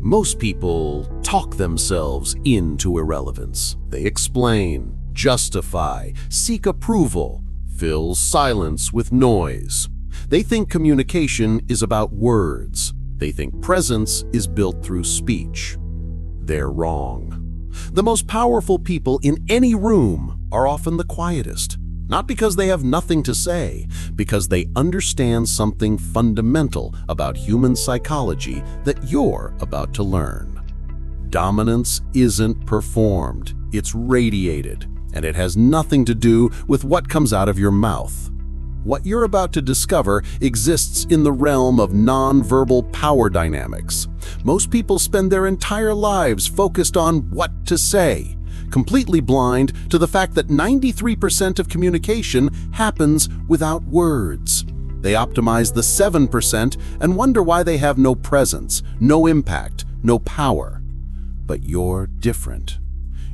Most people talk themselves into irrelevance. They explain, justify, seek approval, fill silence with noise. They think communication is about words. They think presence is built through speech. They're wrong. The most powerful people in any room are often the quietest. Not because they have nothing to say, because they understand something fundamental about human psychology that you're about to learn. Dominance isn't performed, it's radiated, and it has nothing to do with what comes out of your mouth. What you're about to discover exists in the realm of nonverbal power dynamics. Most people spend their entire lives focused on what to say, completely blind to the fact that 93% of communication happens without words. They optimize the 7% and wonder why they have no presence, no impact, no power. But you're different.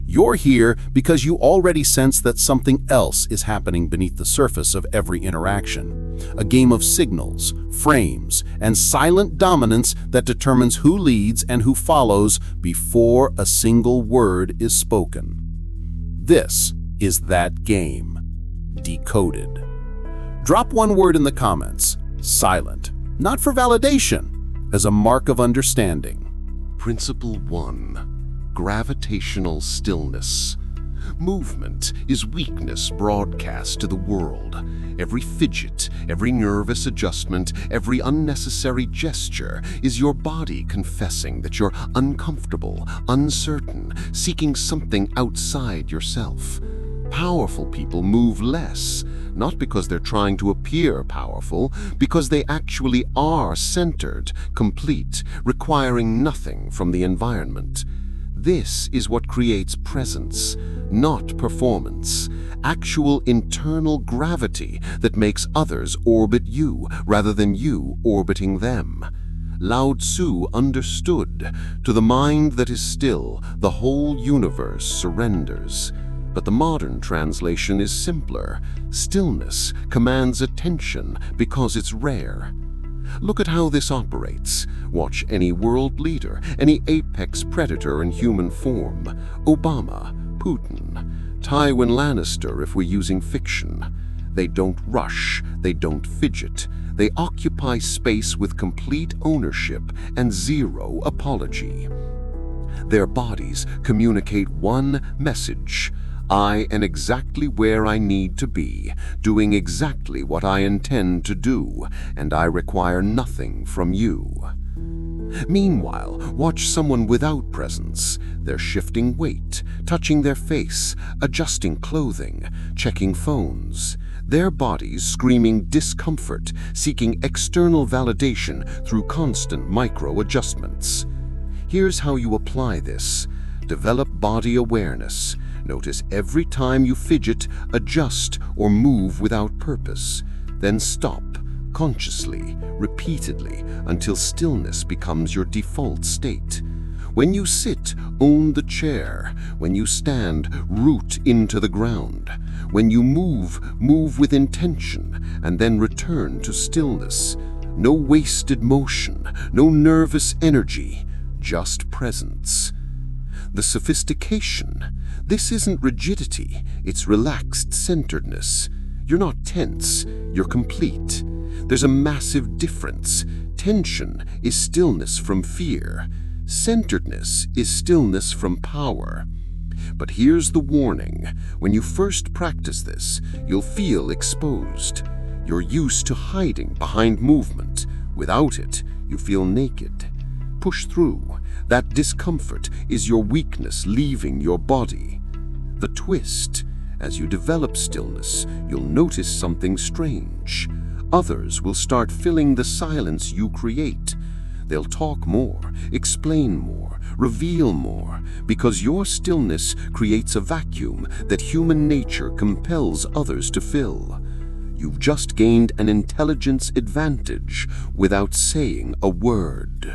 You're here because you already sense that something else is happening beneath the surface of every interaction. A game of signals, frames, and silent dominance that determines who leads and who follows before a single word is spoken. This is that game. Decoded. Drop one word in the comments. Silent. Not for validation, as a mark of understanding. Principle 1. Gravitational stillness. Movement is weakness broadcast to the world. Every fidget, every nervous adjustment, every unnecessary gesture is your body confessing that you're uncomfortable, uncertain, seeking something outside yourself. Powerful people move less, not because they're trying to appear powerful, because they actually are centered, complete, requiring nothing from the environment. This is what creates presence, not performance, actual internal gravity that makes others orbit you rather than you orbiting them. Lao Tzu understood, to the mind that is still, the whole universe surrenders. But the modern translation is simpler. Stillness commands attention because it's rare. Look at how this operates. Watch any world leader, any apex predator in human form. Obama, Putin, Tywin Lannister if we're using fiction. They don't rush, they don't fidget. They occupy space with complete ownership and zero apology. Their bodies communicate one message. I am exactly where I need to be, doing exactly what I intend to do, and I require nothing from you. Meanwhile, watch someone without presence. They're shifting weight, touching their face, adjusting clothing, checking phones. Their bodies screaming discomfort, seeking external validation through constant micro-adjustments. Here's how you apply this. Develop body awareness. Notice every time you fidget, adjust, or move without purpose. Then stop, consciously, repeatedly, until stillness becomes your default state. When you sit, own the chair. When you stand, root into the ground. When you move, move with intention, and then return to stillness. No wasted motion, no nervous energy, just presence. The sophistication. This isn't rigidity, it's relaxed centeredness. You're not tense, you're complete. There's a massive difference. Tension is stillness from fear. Centeredness is stillness from power. But here's the warning. When you first practice this, you'll feel exposed. You're used to hiding behind movement. Without it, you feel naked. Push through. That discomfort is your weakness leaving your body. The twist. As you develop stillness, you'll notice something strange. Others will start filling the silence you create. They'll talk more, explain more, reveal more, because your stillness creates a vacuum that human nature compels others to fill. You've just gained an intelligence advantage without saying a word.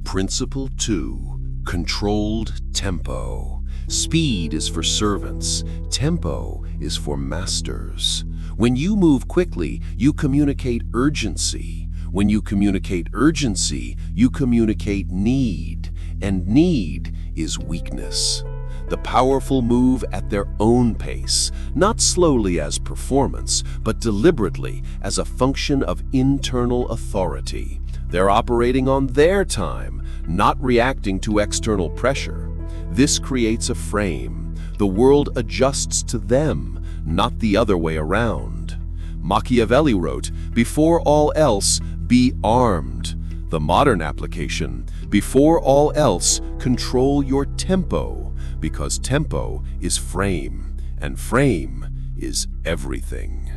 Principle 2. Controlled tempo. Speed is for servants. Tempo is for masters. When you move quickly, you communicate urgency. When you communicate urgency, you communicate need. and need is weakness. The powerful move at their own pace, not slowly as performance, but deliberately as a function of internal authority. They're operating on their time, not reacting to external pressure. This creates a frame. The world adjusts to them, not the other way around. Machiavelli wrote, "Before all else, be armed." The modern application, before all else, control your tempo, because tempo is frame, and frame is everything.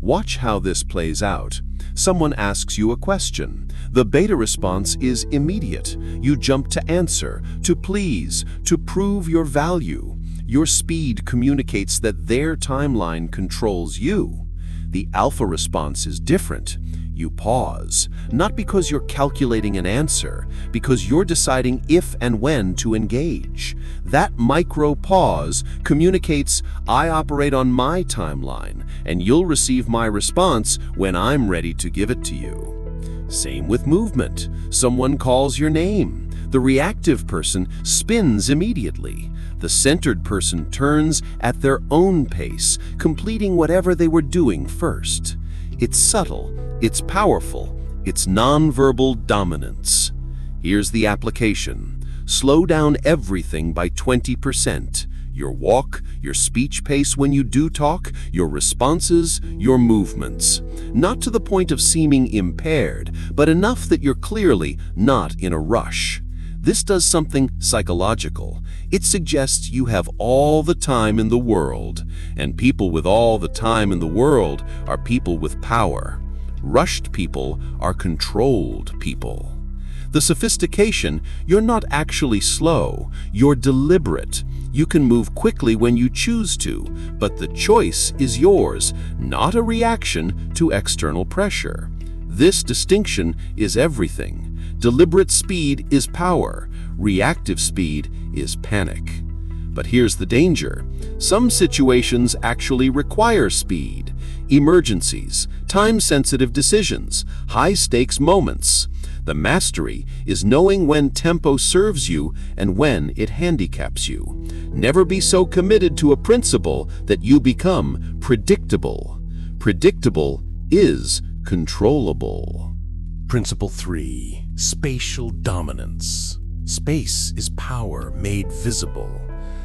Watch how this plays out. Someone asks you a question. The beta response is immediate. You jump to answer, to please, to prove your value. Your speed communicates that their timeline controls you. The alpha response is different. You pause, not because you're calculating an answer, because you're deciding if and when to engage. That micro pause communicates, I operate on my timeline, and you'll receive my response when I'm ready to give it to you. Same with movement. Someone calls your name. The reactive person spins immediately. The centered person turns at their own pace, completing whatever they were doing first. It's subtle, it's powerful, it's nonverbal dominance. Here's the application. Slow down everything by 20%. Your walk, your speech pace when you do talk, your responses, your movements. Not to the point of seeming impaired, but enough that you're clearly not in a rush. This does something psychological. It suggests you have all the time in the world, and people with all the time in the world are people with power. Rushed people are controlled people. The sophistication, you're not actually slow, you're deliberate. You can move quickly when you choose to, but the choice is yours, not a reaction to external pressure. This distinction is everything. Deliberate speed is power. Reactive speed is panic. But here's the danger. Some situations actually require speed. Emergencies, time-sensitive decisions, high-stakes moments. The mastery is knowing when tempo serves you and when it handicaps you. Never be so committed to a principle that you become predictable. Predictable is controllable. Principle 3. Spatial dominance. Space is power made visible.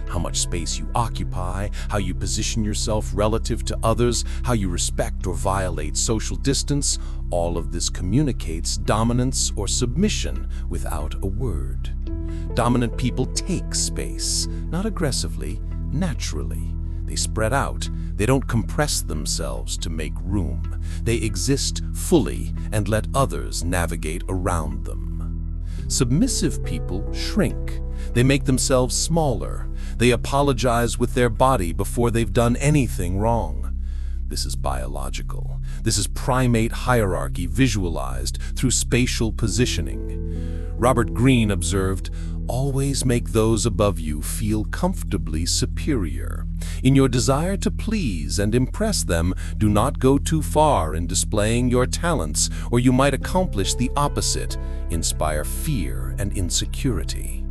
How much space you occupy, how you position yourself relative to others, how you respect or violate social distance, all of this communicates dominance or submission without a word. Dominant people take space, not aggressively, naturally. They spread out. They don't compress themselves to make room. They exist fully and let others navigate around them. Submissive people shrink. They make themselves smaller. They apologize with their body before they've done anything wrong. This is biological. This is primate hierarchy visualized through spatial positioning. Robert Greene observed, "Always make those above you feel comfortably superior. In your desire to please and impress them, do not go too far in displaying your talents, or you might accomplish the opposite, inspire fear and insecurity."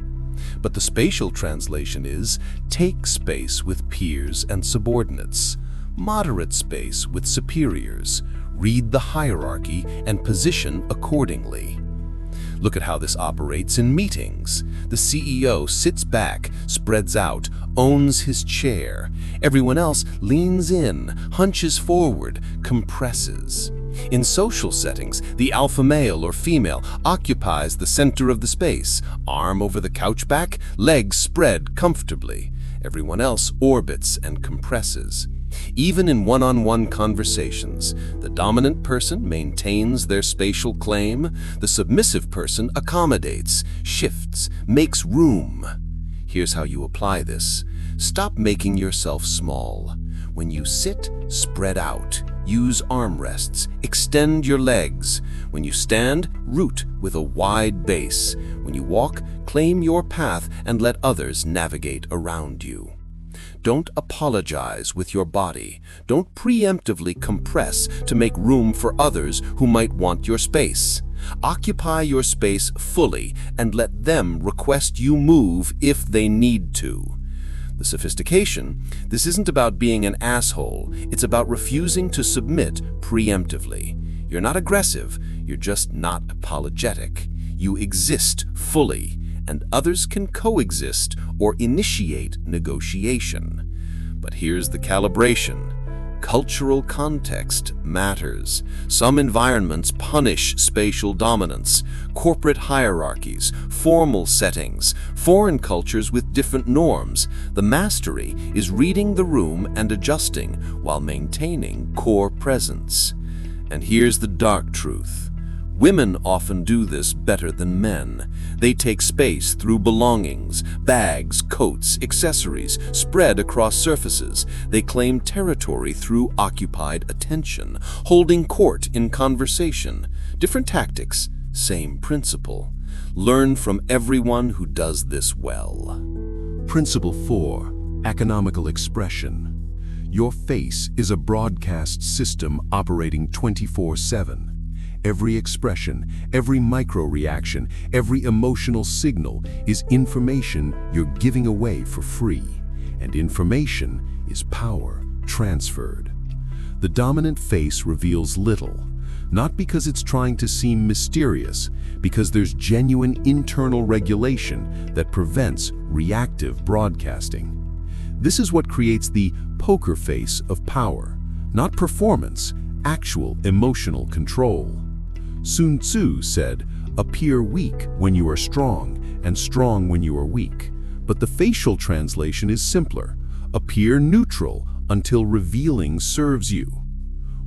But the spatial translation is, take space with peers and subordinates, moderate space with superiors, read the hierarchy and position accordingly. Look at how this operates in meetings. The CEO sits back, spreads out, owns his chair. Everyone else leans in, hunches forward, compresses. In social settings, the alpha male or female occupies the center of the space, arm over the couch back, legs spread comfortably. Everyone else orbits and compresses. Even in one-on-one conversations, the dominant person maintains their spatial claim, the submissive person accommodates, shifts, makes room. Here's how you apply this. Stop making yourself small. When you sit, spread out. Use armrests. Extend your legs. When you stand, root with a wide base. When you walk, claim your path and let others navigate around you. Don't apologize with your body. Don't preemptively compress to make room for others who might want your space. Occupy your space fully and let them request you move if they need to. The sophistication, this isn't about being an asshole, it's about refusing to submit preemptively. You're not aggressive, you're just not apologetic. You exist fully, and others can coexist or initiate negotiation. But here's the calibration. Cultural context matters. Some environments punish spatial dominance, corporate hierarchies, formal settings, foreign cultures with different norms. The mastery is reading the room and adjusting while maintaining core presence. And here's the dark truth. Women often do this better than men. They take space through belongings, bags, coats, accessories, spread across surfaces. They claim territory through occupied attention, holding court in conversation. Different tactics, same principle. Learn from everyone who does this well. Principle 4. Economical expression. Your face is a broadcast system operating 24/7. Every expression, every micro-reaction, every emotional signal is information you're giving away for free. And information is power transferred. The dominant face reveals little, not because it's trying to seem mysterious, because there's genuine internal regulation that prevents reactive broadcasting. This is what creates the poker face of power, not performance, actual emotional control. Sun Tzu said, "Appear weak when you are strong, and strong when you are weak." But the facial translation is simpler. Appear neutral until revealing serves you.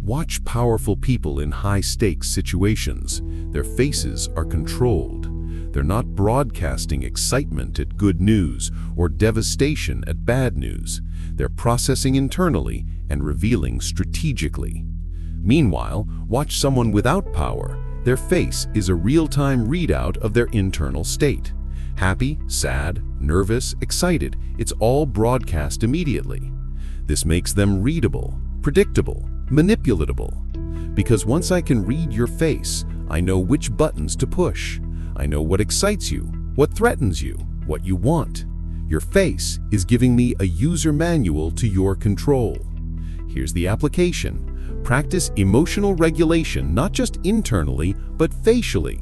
Watch powerful people in high-stakes situations. Their faces are controlled. They're not broadcasting excitement at good news or devastation at bad news. They're processing internally and revealing strategically. Meanwhile, watch someone without power. Their face is a real-time readout of their internal state. Happy, sad, nervous, excited, it's all broadcast immediately. This makes them readable, predictable, manipulatable. Because once I can read your face, I know which buttons to push. I know what excites you, what threatens you, what you want. Your face is giving me a user manual to your control. Here's the application. Practice emotional regulation, not just internally, but facially.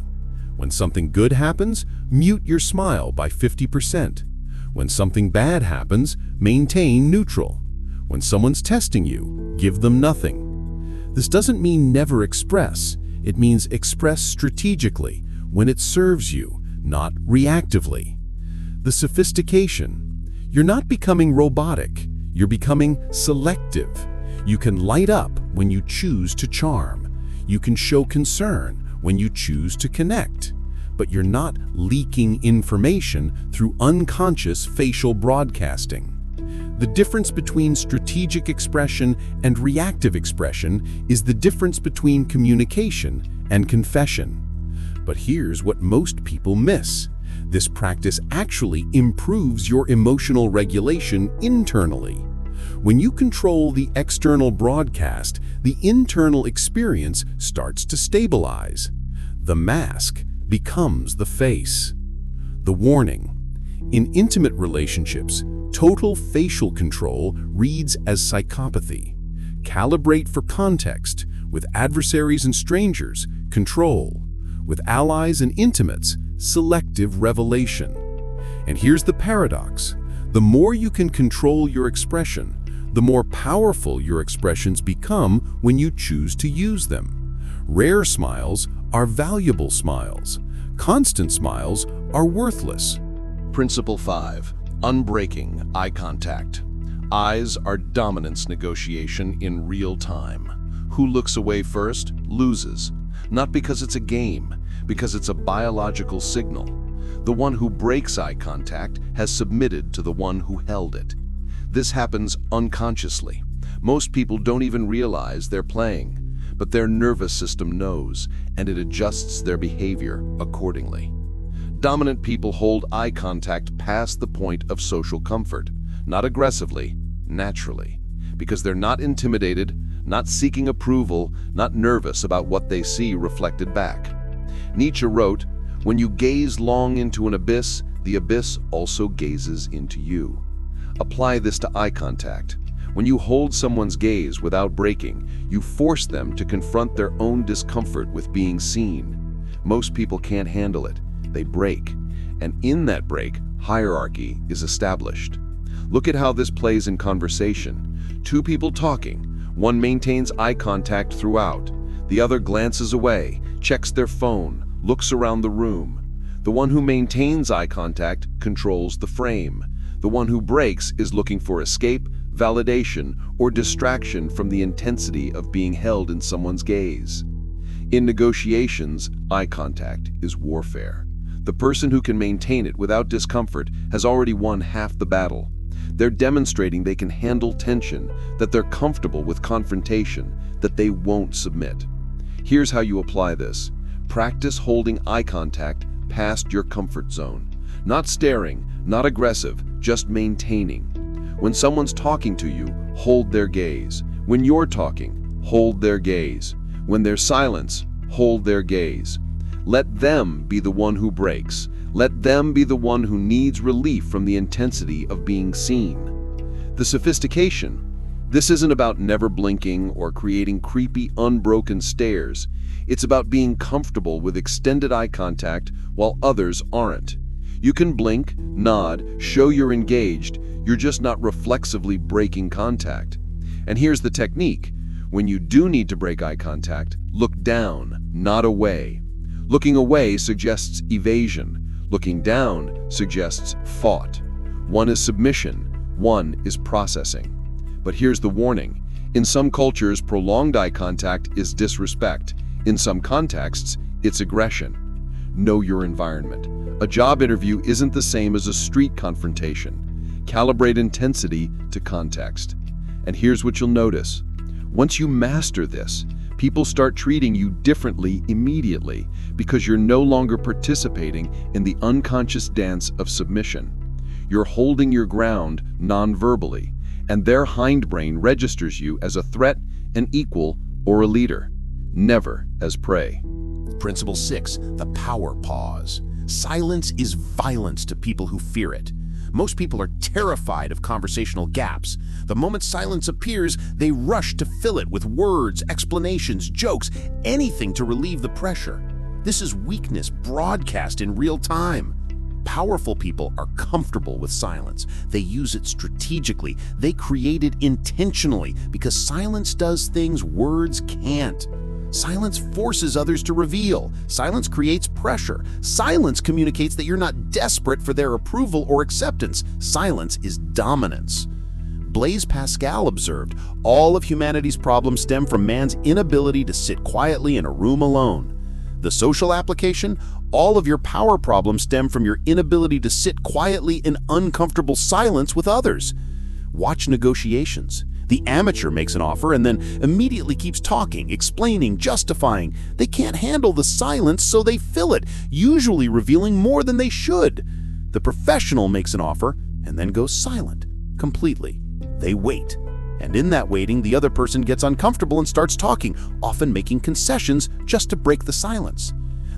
When something good happens, mute your smile by 50%. When something bad happens, maintain neutral. When someone's testing you, give them nothing. This doesn't mean never express. It means express strategically, when it serves you, not reactively. The sophistication. You're not becoming robotic. You're becoming selective. You can light up when you choose to charm. You can show concern when you choose to connect. But you're not leaking information through unconscious facial broadcasting. The difference between strategic expression and reactive expression is the difference between communication and confession. But here's what most people miss. This practice actually improves your emotional regulation internally. When you control the external broadcast, the internal experience starts to stabilize. The mask becomes the face. The warning. In intimate relationships, total facial control reads as psychopathy. Calibrate for context. With adversaries and strangers, control. With allies and intimates, selective revelation. And here's the paradox. The more you can control your expression, the more powerful your expressions become when you choose to use them. Rare smiles are valuable smiles. Constant smiles are worthless. Principle 5. Unbreaking eye contact. Eyes are dominance negotiation in real time. Who looks away first loses. Not because it's a game, because it's a biological signal. The one who breaks eye contact has submitted to the one who held it. This happens unconsciously. Most people don't even realize they're playing, but their nervous system knows, and it adjusts their behavior accordingly. Dominant people hold eye contact past the point of social comfort, not aggressively, naturally, because they're not intimidated, not seeking approval, not nervous about what they see reflected back. Nietzsche wrote, "When you gaze long into an abyss, the abyss also gazes into you." Apply this to eye contact. When you hold someone's gaze without breaking, you force them to confront their own discomfort with being seen. Most people can't handle it. They break. And in that break, hierarchy is established. Look at how this plays in conversation. Two people talking. One maintains eye contact throughout. The other glances away, checks their phone, looks around the room. The one who maintains eye contact controls the frame. The one who breaks is looking for escape, validation, or distraction from the intensity of being held in someone's gaze. In negotiations, eye contact is warfare. The person who can maintain it without discomfort has already won half the battle. They're demonstrating they can handle tension, that they're comfortable with confrontation, that they won't submit. Here's how you apply this. Practice holding eye contact past your comfort zone. Not staring, not aggressive, just maintaining. When someone's talking to you, hold their gaze. When you're talking, hold their gaze. When there's silence, hold their gaze. Let them be the one who breaks. Let them be the one who needs relief from the intensity of being seen. The sophistication. This isn't about never blinking or creating creepy, unbroken stares. It's about being comfortable with extended eye contact while others aren't. You can blink, nod, show you're engaged, you're just not reflexively breaking contact. And here's the technique. When you do need to break eye contact, look down, not away. Looking away suggests evasion. Looking down suggests fought. One is submission, one is processing. But here's the warning. In some cultures, prolonged eye contact is disrespect. In some contexts, it's aggression. Know your environment. A job interview isn't the same as a street confrontation. Calibrate intensity to context. And here's what you'll notice. Once you master this, people start treating you differently immediately because you're no longer participating in the unconscious dance of submission. You're holding your ground non-verbally, and their hindbrain registers you as a threat, an equal, or a leader, never as prey. Principle 6, the power pause. Silence is violence to people who fear it. Most people are terrified of conversational gaps. The moment silence appears, they rush to fill it with words, explanations, jokes, anything to relieve the pressure. This is weakness broadcast in real time. Powerful people are comfortable with silence. They use it strategically. They create it intentionally because silence does things words can't. Silence forces others to reveal. Silence creates pressure. Silence communicates that you're not desperate for their approval or acceptance. Silence is dominance. Blaise Pascal observed, all of humanity's problems stem from man's inability to sit quietly in a room alone. The social application, all of your power problems stem from your inability to sit quietly in uncomfortable silence with others. Watch negotiations. The amateur makes an offer and then immediately keeps talking, explaining, justifying. They can't handle the silence, so they fill it, usually revealing more than they should. The professional makes an offer and then goes silent, completely. They wait. And in that waiting, the other person gets uncomfortable and starts talking, often making concessions just to break the silence.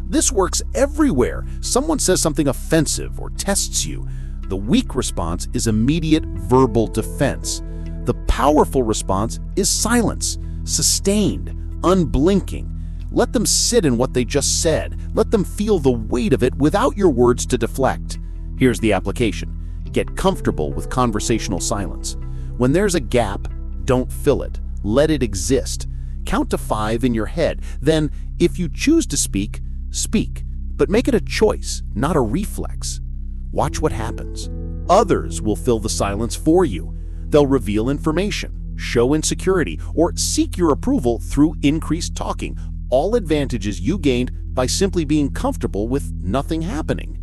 This works everywhere. Someone says something offensive or tests you. The weak response is immediate verbal defense. The powerful response is silence, sustained, unblinking. Let them sit in what they just said. Let them feel the weight of it without your words to deflect. Here's the application. Get comfortable with conversational silence. When there's a gap, don't fill it. Let it exist. Count to 5 in your head. Then, if you choose to speak, speak. But make it a choice, not a reflex. Watch what happens. Others will fill the silence for you. They'll reveal information, show insecurity, or seek your approval through increased talking, all advantages you gained by simply being comfortable with nothing happening.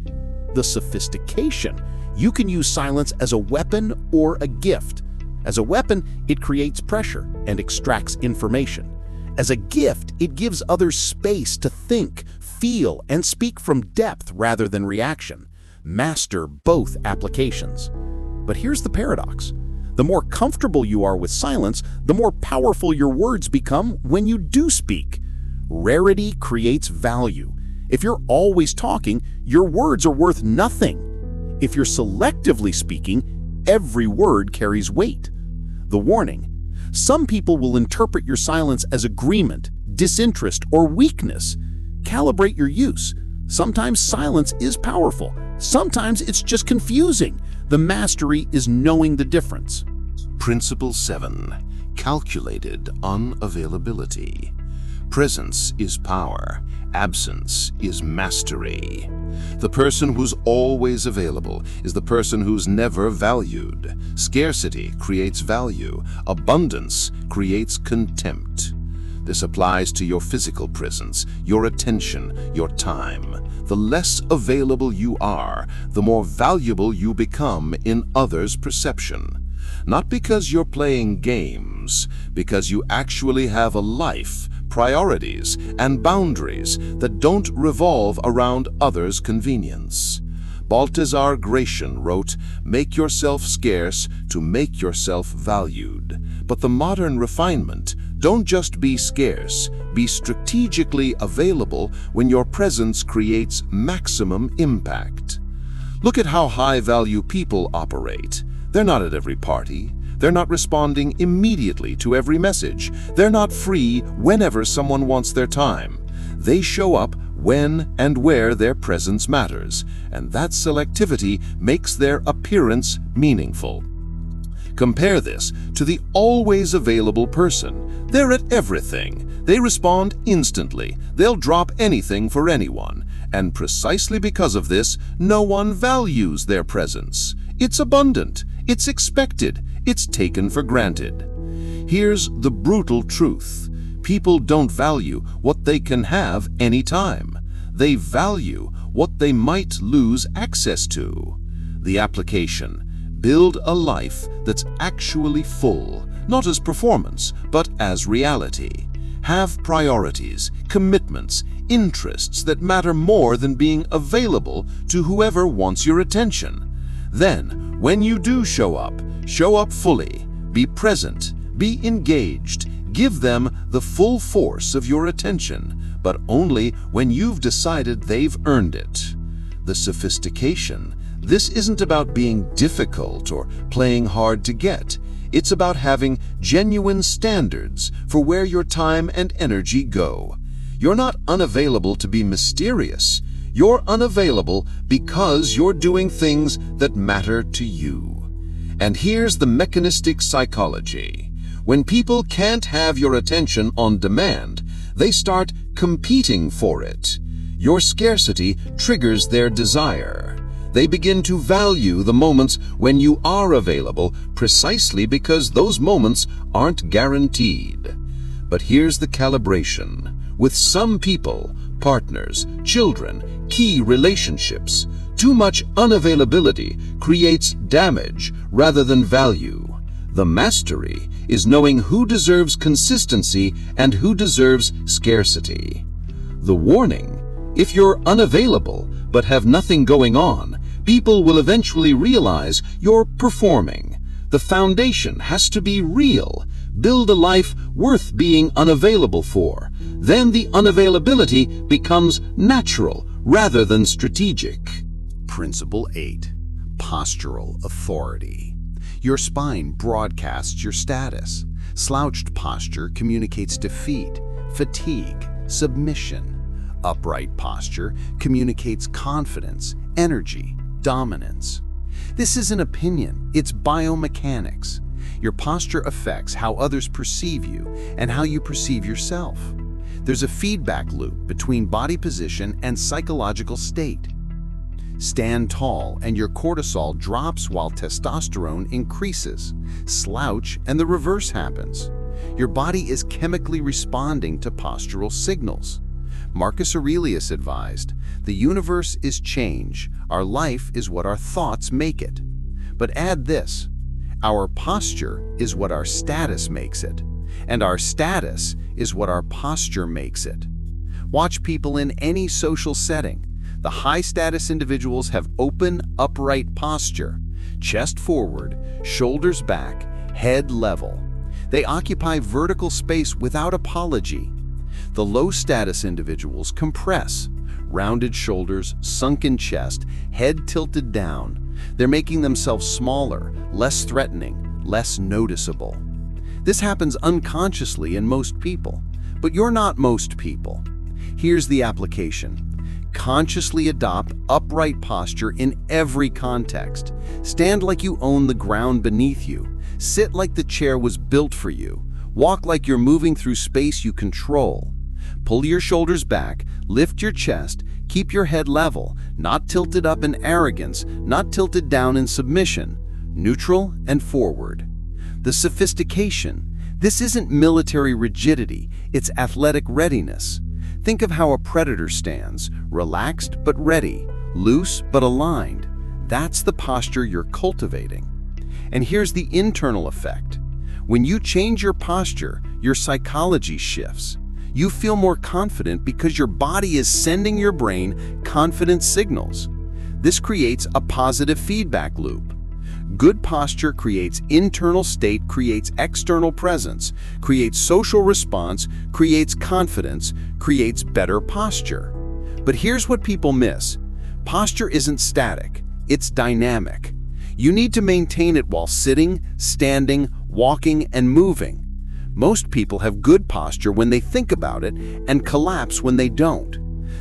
The sophistication. You can use silence as a weapon or a gift. As a weapon, it creates pressure and extracts information. As a gift, it gives others space to think, feel, and speak from depth rather than reaction. Master both applications. But here's the paradox. The more comfortable you are with silence, the more powerful your words become when you do speak. Rarity creates value. If you're always talking, your words are worth nothing. If you're selectively speaking, every word carries weight. The warning: some people will interpret your silence as agreement, disinterest, or weakness. Calibrate your use. Sometimes silence is powerful. Sometimes it's just confusing. The mastery is knowing the difference. Principle 7. Calculated unavailability. Presence is power. Absence is mastery. The person who's always available is the person who's never valued. Scarcity creates value. Abundance creates contempt. This applies to your physical presence, your attention, your time. The less available you are, the more valuable you become in others' perception. Not because you're playing games, because you actually have a life, priorities, and boundaries that don't revolve around others' convenience. Balthazar Gracian wrote, "Make yourself scarce to make yourself valued." But the modern refinement: don't just be scarce, be strategically available when your presence creates maximum impact. Look at how high-value people operate. They're not at every party. They're not responding immediately to every message. They're not free whenever someone wants their time. They show up when and where their presence matters, and that selectivity makes their appearance meaningful. Compare this to the always available person. They're at everything. They respond instantly. They'll drop anything for anyone. And precisely because of this, no one values their presence. It's abundant. It's expected. It's taken for granted. Here's the brutal truth. People don't value what they can have anytime. They value what they might lose access to. The application: build a life that's actually full, not as performance, but as reality. Have priorities, commitments, interests that matter more than being available to whoever wants your attention. Then, when you do show up fully, be present, be engaged, give them the full force of your attention, but only when you've decided they've earned it. The sophistication: this isn't about being difficult or playing hard to get. It's about having genuine standards for where your time and energy go. You're not unavailable to be mysterious. You're unavailable because you're doing things that matter to you. And here's the mechanistic psychology. When people can't have your attention on demand, they start competing for it. Your scarcity triggers their desire. They begin to value the moments when you are available precisely because those moments aren't guaranteed. But here's the calibration. With some people, partners, children, key relationships, too much unavailability creates damage rather than value. The mastery is knowing who deserves consistency and who deserves scarcity. The warning: if you're unavailable but have nothing going on, people will eventually realize you're performing. The foundation has to be real. Build a life worth being unavailable for. Then the unavailability becomes natural rather than strategic. Principle 8. Postural authority. Your spine broadcasts your status. Slouched posture communicates defeat, fatigue, submission. Upright posture communicates confidence, energy, dominance. This is an opinion. It's biomechanics. Your posture affects how others perceive you and how you perceive yourself. There's a feedback loop between body position and psychological state. Stand tall and your cortisol drops while testosterone increases. Slouch and the reverse happens. Your body is chemically responding to postural signals. Marcus Aurelius advised, "The universe is change. Our life is what our thoughts make it." But add this: our posture is what our status makes it, and our status is what our posture makes it. Watch people in any social setting. The high-status individuals have open, upright posture, chest forward, shoulders back, head level. They occupy vertical space without apology. The low-status individuals compress, Rounded shoulders, sunken chest, head tilted down. They're making themselves smaller, less threatening, less noticeable. This happens unconsciously in most people, but you're not most people. Here's the application. Consciously adopt upright posture in every context. Stand like you own the ground beneath you. Sit like the chair was built for you. Walk like you're moving through space you control. Pull your shoulders back, lift your chest, keep your head level, not tilted up in arrogance, not tilted down in submission, neutral and forward. The sophistication. This isn't military rigidity, it's athletic readiness. Think of how a predator stands, relaxed but ready, loose but aligned. That's the posture you're cultivating. And here's the internal effect. When you change your posture, your psychology shifts. You feel more confident because your body is sending your brain confident signals. This creates a positive feedback loop. Good posture creates internal state, creates external presence, creates social response, creates confidence, creates better posture. But here's what people miss. Posture isn't static, it's dynamic. You need to maintain it while sitting, standing, walking, and moving. Most people have good posture when they think about it and collapse when they don't.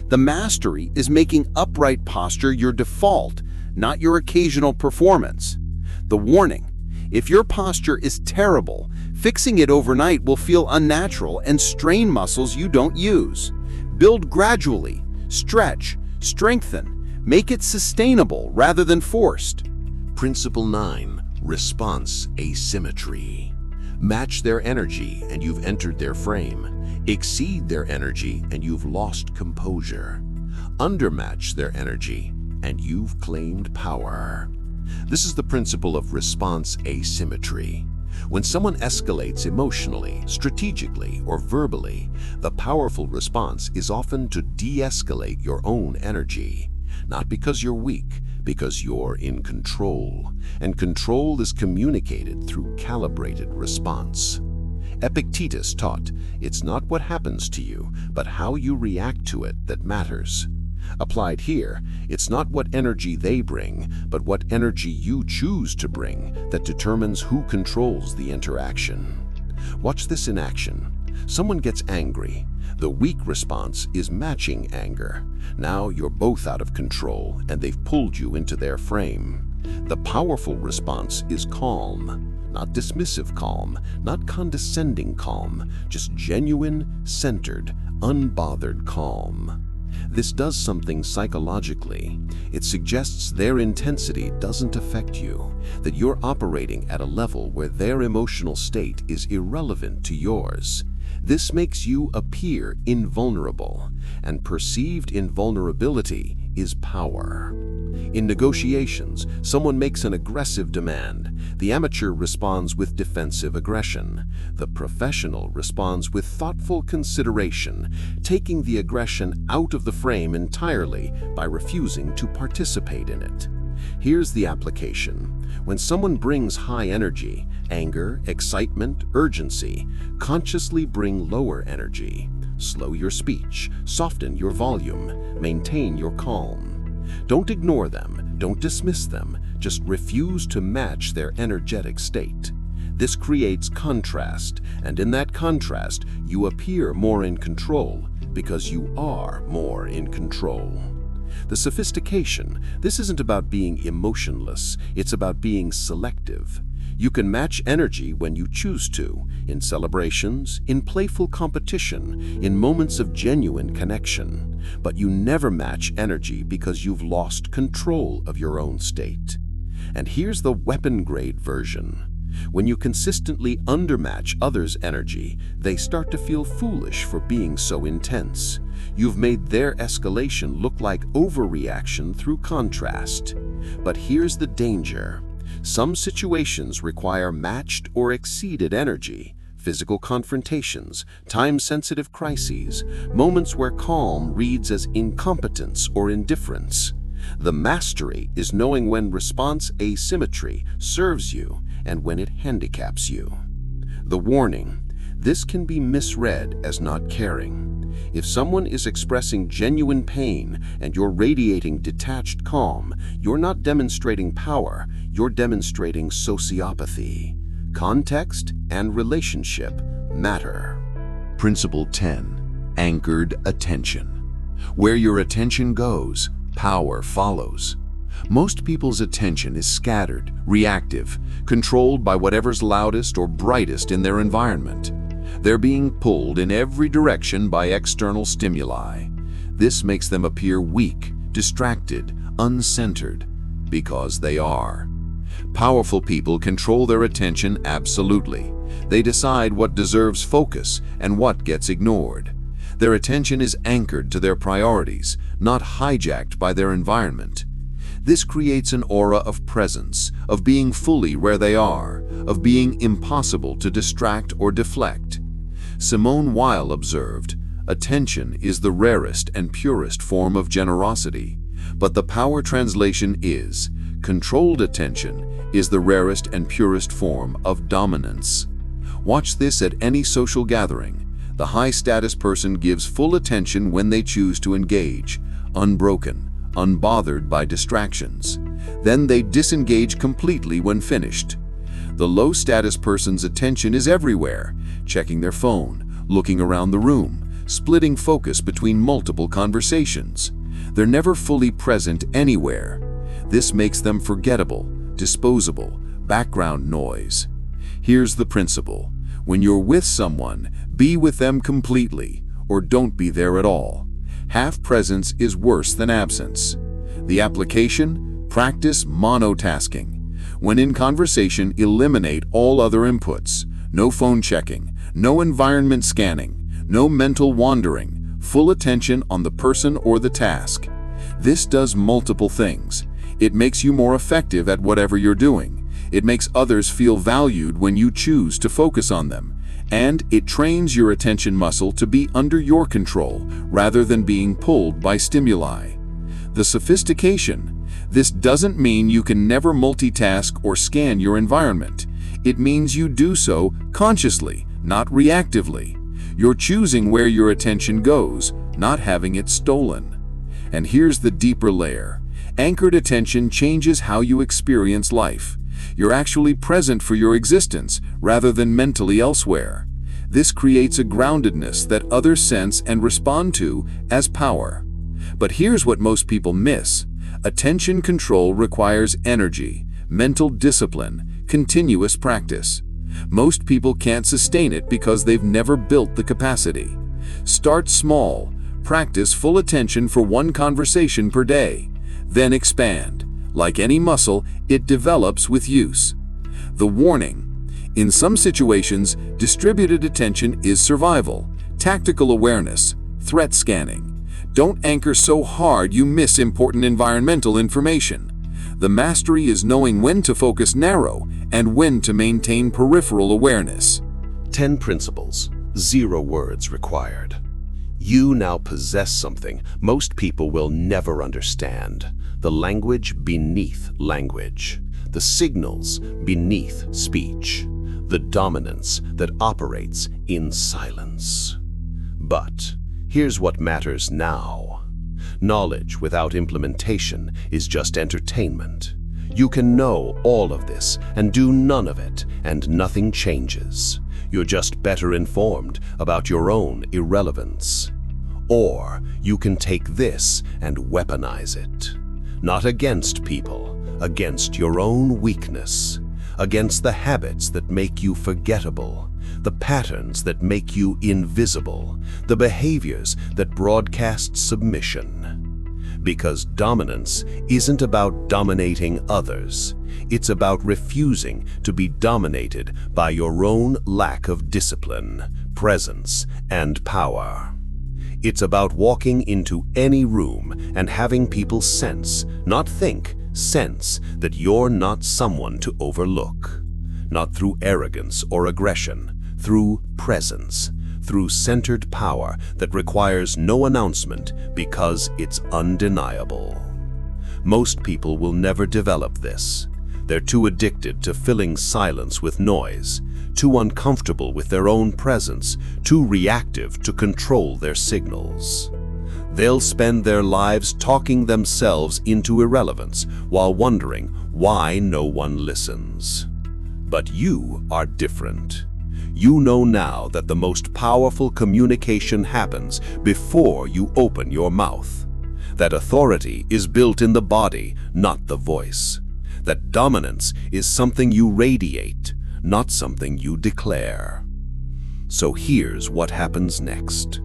The mastery is making upright posture your default, not your occasional performance. The warning: if your posture is terrible, fixing it overnight will feel unnatural and strain muscles you don't use. Build gradually, stretch, strengthen, make it sustainable rather than forced. Principle 9. Response asymmetry. Match their energy and you've entered their frame. Exceed their energy and you've lost composure. Undermatch their energy and you've claimed power. This is the principle of response asymmetry. When someone escalates emotionally, strategically, or verbally, the powerful response is often to de-escalate your own energy. Not because you're weak, because you're in control. And control is communicated through calibrated response. Epictetus taught, it's not what happens to you, but how you react to it that matters. Applied here, it's not what energy they bring, but what energy you choose to bring that determines who controls the interaction. Watch this in action. Someone gets angry. The weak response is matching anger. Now you're both out of control and they've pulled you into their frame. The powerful response is calm. Not dismissive calm, not condescending calm, just genuine, centered, unbothered calm. This does something psychologically. It suggests their intensity doesn't affect you, that you're operating at a level where their emotional state is irrelevant to yours. This makes you appear invulnerable, and perceived invulnerability is power. In negotiations, someone makes an aggressive demand. The amateur responds with defensive aggression. The professional responds with thoughtful consideration, taking the aggression out of the frame entirely by refusing to participate in it. Here's the application. When someone brings high energy, anger, excitement, urgency, consciously bring lower energy. Slow your speech, soften your volume, maintain your calm. Don't ignore them, don't dismiss them, just refuse to match their energetic state. This creates contrast, and in that contrast, you appear more in control because you are more in control. The sophistication, this isn't about being emotionless, it's about being selective. You can match energy when you choose to, in celebrations, in playful competition, in moments of genuine connection. But you never match energy because you've lost control of your own state. And here's the weapon-grade version. When you consistently undermatch others' energy, they start to feel foolish for being so intense. You've made their escalation look like overreaction through contrast. But here's the danger. Some situations require matched or exceeded energy. Physical confrontations, time-sensitive crises, moments where calm reads as incompetence or indifference. The mastery is knowing when response asymmetry serves you and when it handicaps you. The warning: this can be misread as not caring. If someone is expressing genuine pain and you're radiating detached calm, you're not demonstrating power, you're demonstrating sociopathy. Context and relationship matter. Principle 10. Anchored attention. Where your attention goes, power follows. Most people's attention is scattered, reactive, controlled by whatever's loudest or brightest in their environment. They're being pulled in every direction by external stimuli. This makes them appear weak, distracted, uncentered, because they are. Powerful people control their attention absolutely. They decide what deserves focus and what gets ignored. Their attention is anchored to their priorities, not hijacked by their environment. This creates an aura of presence, of being fully where they are, of being impossible to distract or deflect. Simone Weil observed, "Attention is the rarest and purest form of generosity, but the power translation is, controlled attention is the rarest and purest form of dominance." Watch this at any social gathering. The high-status person gives full attention when they choose to engage, unbroken, unbothered by distractions. Then they disengage completely when finished. The low-status person's attention is everywhere, checking their phone, looking around the room, splitting focus between multiple conversations. They're never fully present anywhere. This makes them forgettable, disposable, background noise. Here's the principle. When you're with someone, be with them completely, or don't be there at all. Half presence is worse than absence. The application? Practice monotasking. When in conversation, eliminate all other inputs. No phone checking, no environment scanning, no mental wandering, full attention on the person or the task. This does multiple things. It makes you more effective at whatever you're doing. It makes others feel valued when you choose to focus on them. And it trains your attention muscle to be under your control rather than being pulled by stimuli. The sophistication. This doesn't mean you can never multitask or scan your environment. It means you do so consciously, not reactively. You're choosing where your attention goes, not having it stolen. And here's the deeper layer. Anchored attention changes how you experience life. You're actually present for your existence rather than mentally elsewhere. This creates a groundedness that others sense and respond to as power. But here's what most people miss. Attention control requires energy, mental discipline, continuous practice. Most people can't sustain it because they've never built the capacity. Start small. Practice full attention for one conversation per day. Then expand. Like any muscle, it develops with use. The warning. In some situations, distributed attention is survival, tactical awareness, threat scanning. Don't anchor so hard you miss important environmental information. The mastery is knowing when to focus narrow and when to maintain peripheral awareness. 10 principles, 0 words required. You now possess something most people will never understand. The language beneath language. The signals beneath speech. The dominance that operates in silence. But here's what matters now. Knowledge without implementation is just entertainment. You can know all of this and do none of it, and nothing changes. You're just better informed about your own irrelevance. Or you can take this and weaponize it. Not against people, against your own weakness, against the habits that make you forgettable, the patterns that make you invisible, the behaviors that broadcast submission. Because dominance isn't about dominating others. It's about refusing to be dominated by your own lack of discipline, presence, and power. It's about walking into any room and having people sense, not think, sense that you're not someone to overlook. Not through arrogance or aggression, through presence, through centered power that requires no announcement because it's undeniable. Most people will never develop this. They're too addicted to filling silence with noise, too uncomfortable with their own presence, too reactive to control their signals. They'll spend their lives talking themselves into irrelevance while wondering why no one listens. But you are different. You know now that the most powerful communication happens before you open your mouth. That authority is built in the body, not the voice. That dominance is something you radiate, not something you declare. So here's what happens next.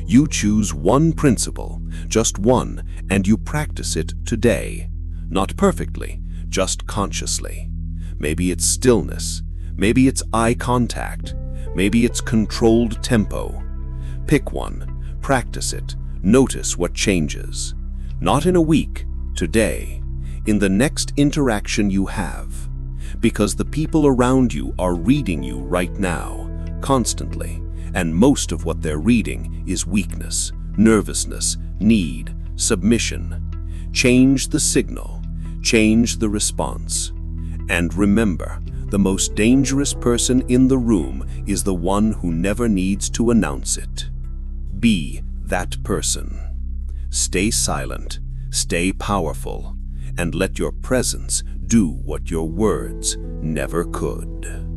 You choose one principle, just one, and you practice it today. Not perfectly, just consciously. Maybe it's stillness, maybe it's eye contact, maybe it's controlled tempo. Pick one, practice it, notice what changes. Not in a week, today, in the next interaction you have. Because the people around you are reading you right now, constantly, and most of what they're reading is weakness, nervousness, need, submission. Change the signal, change the response. And remember, the most dangerous person in the room is the one who never needs to announce it. Be that person. Stay silent, stay powerful, and let your presence do what your words never could.